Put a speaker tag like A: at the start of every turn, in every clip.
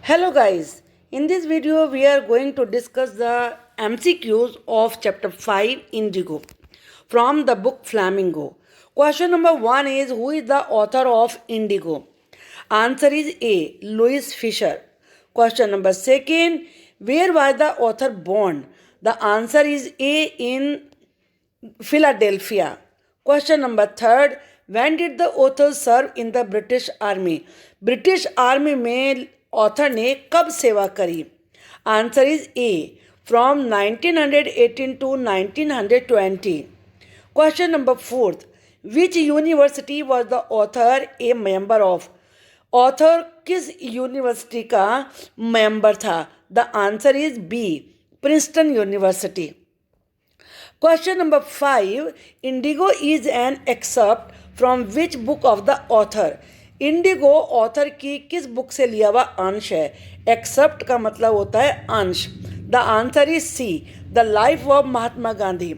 A: Hello guys, in this video we are going to discuss the MCQs of chapter 5 Indigo from the book Flamingo. Question number 1 is, who is the author of Indigo? Answer is A. Louis Fisher. Question number 2, where was the author born? The answer is A. in Philadelphia. Question number 3, when did the author serve in the British Army? British army में author ने कब सेवा करी? Answer is A, from 1918 to 1920. Question number 4, which university was the author a member of? Author किस university का member था? The answer is B, Princeton university. Question number 5, Indigo is an excerpt from which book of the author? Indigo author की किस book से लिया हुआ अंश है? एक्सेप्ट का मतलब होता है अंश. The answer is C, the life of Mahatma Gandhi.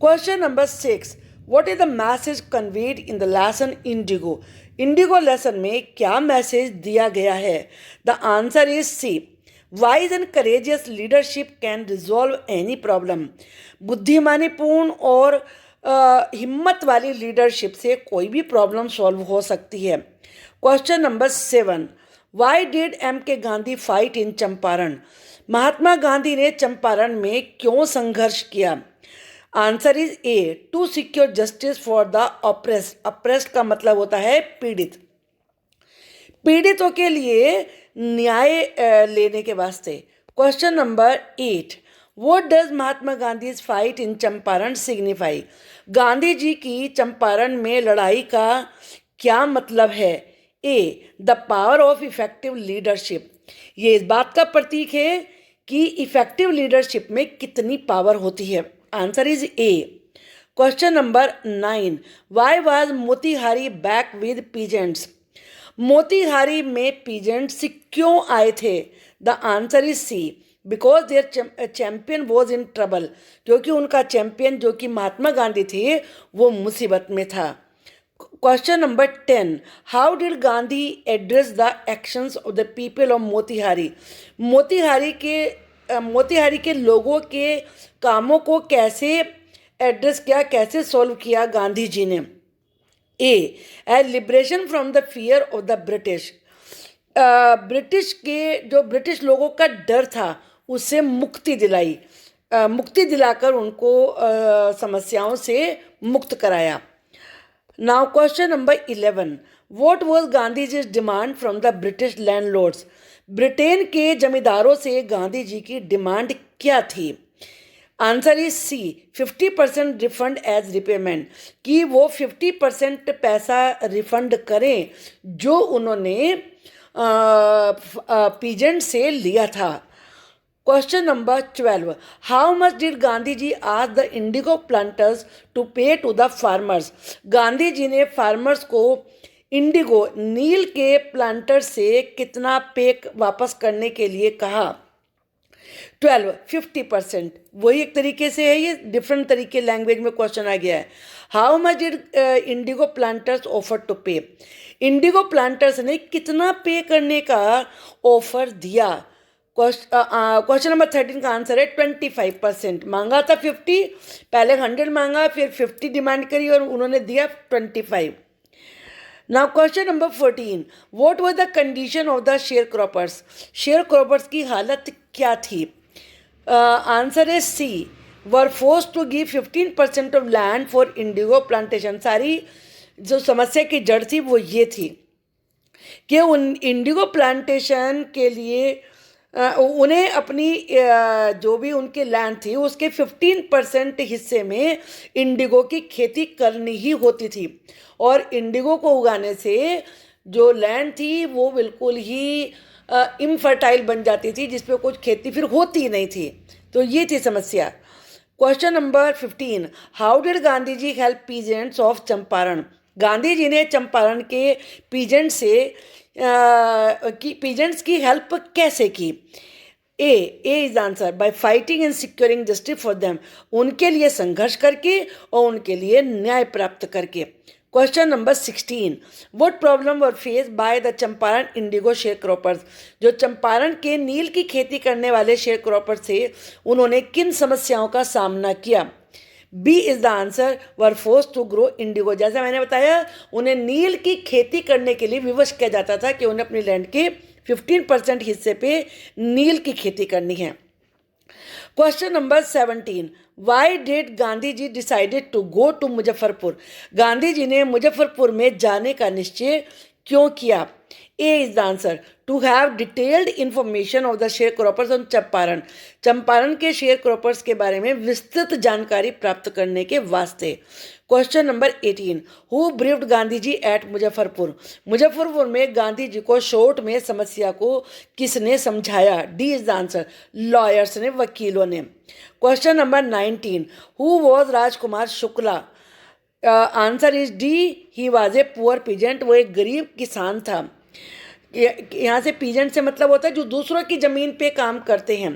A: Question number 6, what is the message conveyed in the lesson Indigo? Indigo lesson में क्या मैसेज दिया गया है? The answer is C, wise and courageous leadership can resolve any problem. बुद्धिमानीपूर्ण और हिम्मत वाली leadership से कोई भी प्रॉब्लम सॉल्व हो सकती है. Question number 7, why did M K Gandhi fight in Champaran? Mahatma Gandhi ने चंपारण में क्यों संघर्ष किया? Answer is A, to secure justice for the oppressed. Oppressed का मतलब होता है पीड़ित. पीड़ितों के लिए न्याय लेने के वास्ते. Question number 8, what does Mahatma Gandhi fight in Champaran signify? Gandhi ji की चंपारण में लड़ाई का क्या मतलब है? A, the power of effective leadership. ये इस बात का प्रतीक है कि इफेक्टिव लीडरशिप में कितनी पावर होती है. Answer is A. Question number 9, why was Motihari back with peasants? Motihari में पीजेंट्स क्यों आए थे? The answer is C, because their champion was in trouble. क्योंकि उनका चैम्पियन जो कि महात्मा गांधी थे वो मुसीबत में था. Question number 10, how did Gandhi address the actions of the people of Motihari? Motihari के लोगों के कामों को कैसे एड्रेस किया, कैसे सॉल्व किया गांधी जी ने? A, as liberation from the fear of the British. British लोगों का डर था उससे मुक्ति दिलाई, मुक्ति दिलाकर उनको समस्याओं से मुक्त कराया. Now question number 11, what was Gandhi ji demand from the British landlords? Britain के जमींदारों से गांधी जी की डिमांड क्या थी? Answer is C, 50% refund as repayment. कि वो 50% पैसा रिफंड करें जो उन्होंने पीजेंट से लिया था. Question number 12, how much did Gandhi ji ask the indigo planters to pay to the farmers? Gandhi ji ने फार्मर्स को इंडिगो नील के प्लांटर से कितना पे वापस करने के लिए कहा? 12, 50%. वही एक तरीके से है, ये डिफरेंट तरीके लैंग्वेज में क्वेश्चन आ गया है. How much did indigo planters offer to pay? Indigo planters ने कितना पे करने का ऑफर दिया? क्वेश्चन नंबर 13 का आंसर है 25%. मांगा था 50, पहले 100 मांगा, फिर 50 डिमांड करी और उन्होंने दिया 25. Now question number 14, what was the condition of the sharecroppers? Sharecroppers की हालत क्या थी? आंसर है C, were force to give 15% of land for indigo plantation. सारी जो समस्या की जड़ थी वो ये थी कि उन इंडिगो प्लांटेशन के लिए उन्हें अपनी जो भी उनकी लैंड थी उसके 15% हिस्से में इंडिगो की खेती करनी ही होती थी. और इंडिगो को उगाने से जो लैंड थी वो बिल्कुल ही इनफर्टाइल बन जाती थी, जिस पे कुछ खेती फिर होती नहीं थी. तो ये थी समस्या. Question number 15, how did Gandhi ji help peasants of Champaran? Gandhi ji ने चंपारण के पीजेंट्स की हेल्प कैसे की? A is answer, by fighting and securing justice for them. उनके लिए संघर्ष करके और उनके लिए न्याय प्राप्त करके. Question number 16, what problem were face by the Champaran Indigo share croppers. जो चंपारण के नील की खेती करने वाले शेयर क्रॉपर्स थे, उन्होंने किन समस्याओं का सामना किया। B is the answer, were force to grow indigo. जैसा मैंने बताया, उन्हें नील की खेती करने के लिए विवश किया जाता था कि उन्हें अपनी लैंड के 15% हिस्से पे नील की खेती करनी है। Question number 17, why did Gandhi ji decided to go to Muzaffarpur. Gandhi ji ने मुजफ्फरपुर में जाने का निश्चय क्यों किया। A is the answer, to have detailed information of the sharecroppers on Champaran. Champaran के शेयर क्रॉपर्स के बारे में विस्तृत जानकारी प्राप्त करने के वास्ते। Question number 18, who briefed Gandhi ji at Muzaffarpur. Muzaffarpur में गांधी जी को शॉर्ट में समस्या को किसने समझाया। D is the answer, lawyers ने, वकीलों ने। Question number 19, who was Rajkumar Shukla. Answer is D, he was a poor peasant. वो एक गरीब किसान था। यहाँ से पीजेंट से मतलब होता है जो दूसरों की ज़मीन पे काम करते हैं।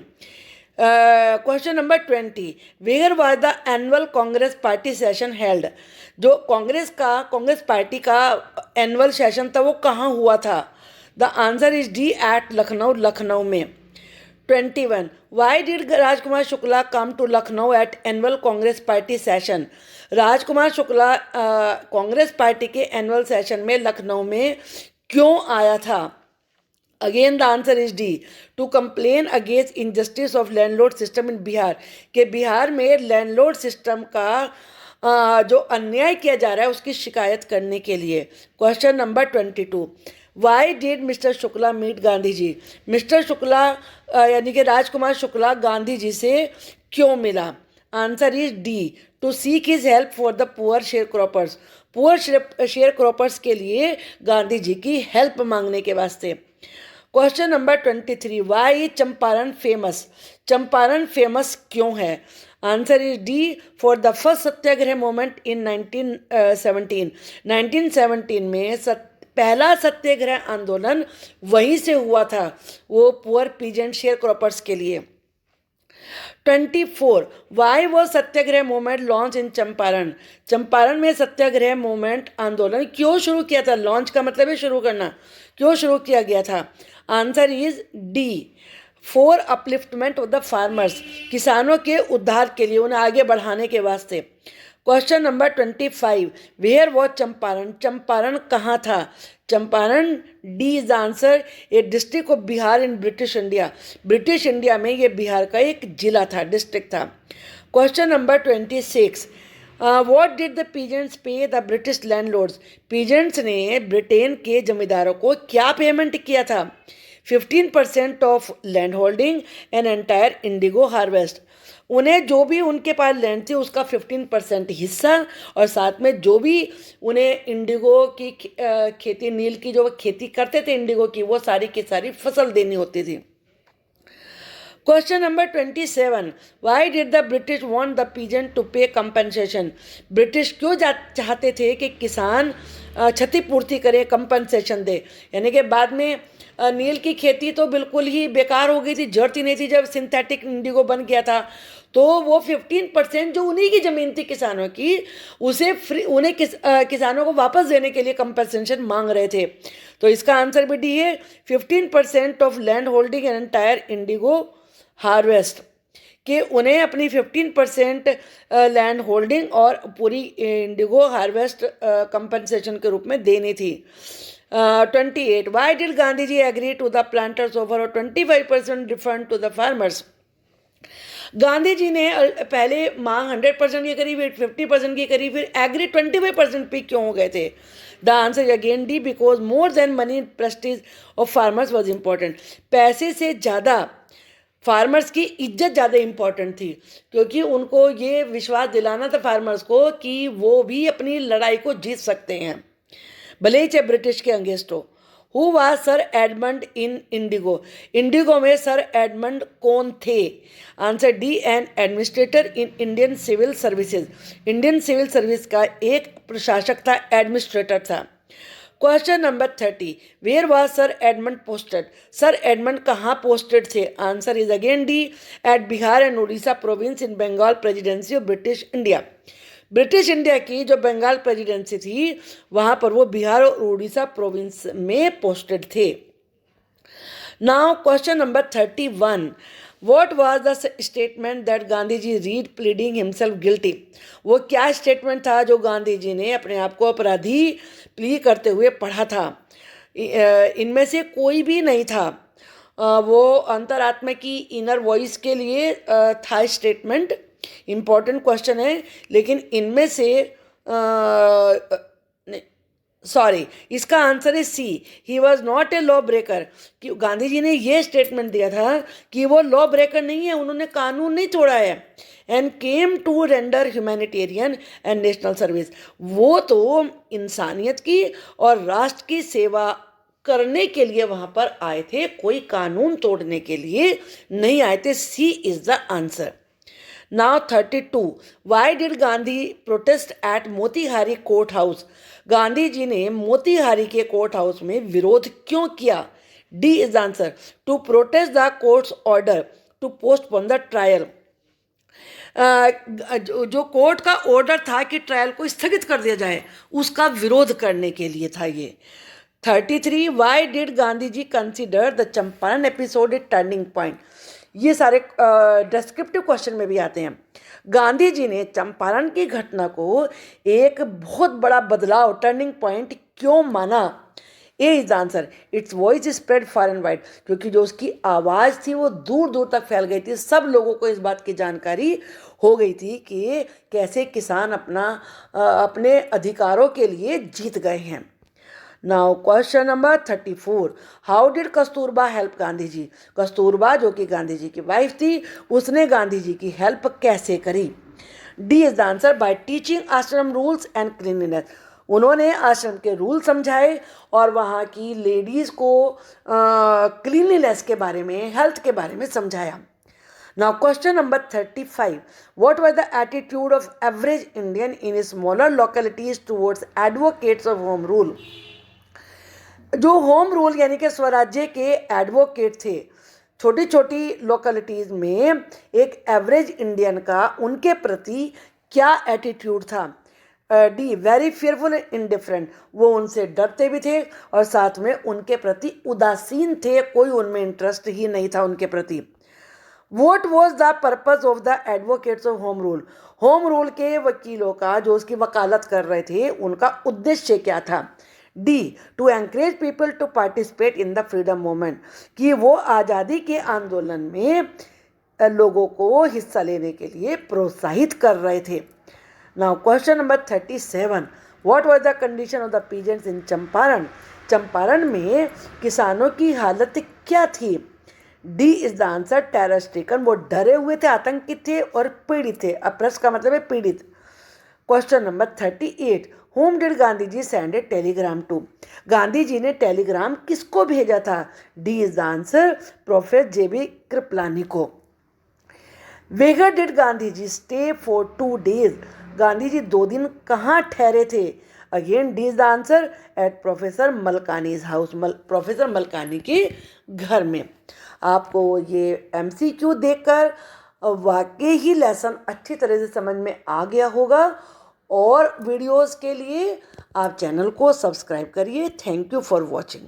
A: Question number 20, where was the annual Congress party session held. जो कांग्रेस पार्टी का एनुअल सेशन था वो कहाँ हुआ था। The answer is D, at Lucknow, Lucknow में। 21, why did Rajkumar Shukla come to Lucknow at annual Congress party session. Rajkumar Shukla Congress party के एनुअल सेशन में लखनऊ में क्यों आया था। Again the answer is D, to complain against injustice of landlord system in Bihar. के बिहार में लैंडलॉर्ड सिस्टम का जो अन्याय किया जा रहा है उसकी शिकायत करने के लिए। Question number 22, why did mister Shukla meet Gandhi ji. Mister Shukla यानी कि राजकुमार शुक्ला गांधी जी से क्यों मिला। Answer is D, to seek his help for the poor sharecroppers. Poor sharecroppers के लिए गांधी जी की हेल्प मांगने के वास्ते। Question number 23, why Champaran famous. Champaran famous क्यों है। Answer is D, for the first satyagraha movement in 1917। 1917 में पहला सत्याग्रह आंदोलन वहीं से हुआ था, वो पुअर पीजेंट शेयर क्रॉपर्स के लिए। 24, वाई वो satyagraha movement launch in Champaran. Champaran में सत्याग्रह मूवमेंट आंदोलन क्यों शुरू किया था। लॉन्च का मतलब है शुरू करना। क्यों शुरू किया गया था। Answer is D, for upliftment of the farmers. किसानों के उद्धार के लिए, उन्हें आगे बढ़ाने के वास्ते। Question number 25, where was Champaran. Champaran कहाँ था। Champaran, D is the answer, a district of Bihar in British India. British India में ये बिहार का एक जिला था, डिस्ट्रिक्ट था। Question number 26, what did the peasants pay the British landlords. Peasants ने ब्रिटेन के जमींदारों को क्या पेमेंट किया था। 15% of land holding and entire indigo harvest. उन्हें जो भी उनके पास लैंड थी उसका 15% हिस्सा, और साथ में जो भी उन्हें इंडिगो की खेती, नील की जो खेती करते थे इंडिगो की, वो सारी की सारी फसल देनी होती थी। Question number 27, why did the British want the peasant to pay compensation. British क्यों चाहते थे कि किसान क्षतिपूर्ति करे, कंपनसेशन दे। यानी कि बाद में नील की खेती तो बिल्कुल ही बेकार हो गई थी, जरूरत ही नहीं थी जब सिंथेटिक इंडिगो बन गया था। तो वो 15% जो उन्हीं की ज़मीन थी किसानों की, उसे उन्हें किसानों को वापस देने के लिए कंपनसेशन मांग रहे थे। तो इसका आंसर भी डी है, 15% of land holding and entire indigo harvest, कि उन्हें अपनी 15% लैंड होल्डिंग और पूरी इंडिगो हार्वेस्ट कंपनसेशन के रूप में देनी थी। 28, why did Gandhi ji agree to the planters offer 25% refund to the farmers. Gandhi ji ने पहले मांग 100% की करी, फिर 50% की करी, फिर एग्री 25% पे क्यों हो गए थे। The answer again D, because more than money Prestige of farmers was important. पैसे से ज़्यादा फार्मर्स की इज्जत ज़्यादा इम्पॉर्टेंट थी, क्योंकि उनको ये विश्वास दिलाना था फार्मर्स को कि वो भी अपनी लड़ाई को जीत सकते हैं, भले ही चाहे ब्रिटिश के अगेंस्ट हो। Who was sir Edmund in indigo. Indigo में सर एडमंड कौन थे। Answer D, an administrator in Indian civil services. Indian civil service का एक प्रशासक था, एडमिनिस्ट्रेटर था। Question number 30, where was sir Edmund posted. Sir Edmund कहाँ पोस्टेड थे। Answer is again D, at Bihar and Orissa province in Bengal presidency of British India. British India की जो Bengal presidency थी वहाँ पर वो बिहार और उड़ीसा प्रोविंस में पोस्टेड थे। Now question number 31, what was the statement that Gandhi ji read pleading himself guilty? वो क्या स्टेटमेंट था जो गांधी जी ने अपने आप को अपराधी प्ली करते हुए पढ़ा था? इनमें से कोई भी नहीं था। वो अंतरात्मा की इनर वॉइस के लिए था स्टेटमेंट। इम्पॉर्टेंट क्वेश्चन है, लेकिन इनमें से सॉरी, इसका आंसर है C, he was not a law breaker. कि गांधी जी ने ये स्टेटमेंट दिया था कि वो लॉ ब्रेकर नहीं है, उन्होंने कानून नहीं तोड़ा है। And came to render humanitarian and national service, वो तो इंसानियत की और राष्ट्र की सेवा करने के लिए वहाँ पर आए थे, कोई कानून तोड़ने के लिए नहीं आए थे। C is the answer. Now 32, why did Gandhi protest at Motihari court house? Gandhi ji ने मोतीहारी के कोर्ट हाउस में विरोध क्यों किया? D is answer, to protest the court's order to postpone the trial. जो कोर्ट का ऑर्डर था कि ट्रायल को स्थगित कर दिया जाए, उसका विरोध करने के लिए था ये। 33, why did Gandhi ji consider the Champaran episode a turning point? ये सारे डिस्क्रिप्टिव क्वेश्चन में भी आते हैं। गांधी जी ने चंपारण की घटना को एक बहुत बड़ा बदलाव, टर्निंग पॉइंट क्यों माना? A is answer, it's voice spread far and wide, क्योंकि जो उसकी आवाज़ थी वो दूर दूर तक फैल गई थी। सब लोगों को इस बात की जानकारी हो गई थी कि कैसे किसान अपने अधिकारों के लिए जीत गए हैं। Now question number 34, how did Kasturba help Gandhi ji? Kasturba जो कि गांधी जी की वाइफ थी, उसने गांधी जी की हेल्प कैसे करी? D is the answer, bye teaching आश्रम रूल्स एंड क्लीनलीनेस। उन्होंने आश्रम के रूल समझाए और वहाँ की लेडीज़ को क्लीनलीनेस के बारे में, हेल्थ के बारे में समझाया। Now question number 35, what was the attitude of average Indian in smaller localities towards advocates of home rule? जो होम रूल यानी कि स्वराज्य के एडवोकेट थे, छोटी छोटी लोकेलिटीज़ में एक एवरेज इंडियन का उनके प्रति क्या एटीट्यूड था? डी, वेरी फियरफुल इंडिफरेंट, वो उनसे डरते भी थे और साथ में उनके प्रति उदासीन थे, कोई उनमें इंटरेस्ट ही नहीं था उनके प्रति। What was the purpose of the advocates of home rule? Home rule के वकीलों का, जो उसकी वकालत कर रहे थे, उनका उद्देश्य क्या था? D, to encourage people to participate in the freedom movement, कि वो आज़ादी के आंदोलन में लोगों को हिस्सा लेने के लिए प्रोत्साहित कर रहे थे। Now question number 37, what was the condition of the peasants in Champaran? Champaran में किसानों की हालत क्या थी? D is the answer, terror stricken, वो डरे हुए थे, आतंकित थे और पीड़ित थे। अप्रस का मतलब है पीड़ित। Question number 38, whom did Gandhi ji send a telegram to? Gandhi ji ने टेलीग्राम किसको भेजा था? D is the answer, professor JB Kripalani को। Where did Gandhi ji stay for 2 days? Gandhi ji 2 दिन कहाँ ठहरे थे? Again D is the answer, at professor Malkani's house, professor Malkani के घर में। आपको ये MCQ देखकर वाकई ही लेसन अच्छी तरह से समझ में आ गया होगा। और वीडियोस के लिए आप चैनल को सब्सक्राइब करिए। Thank you for watching.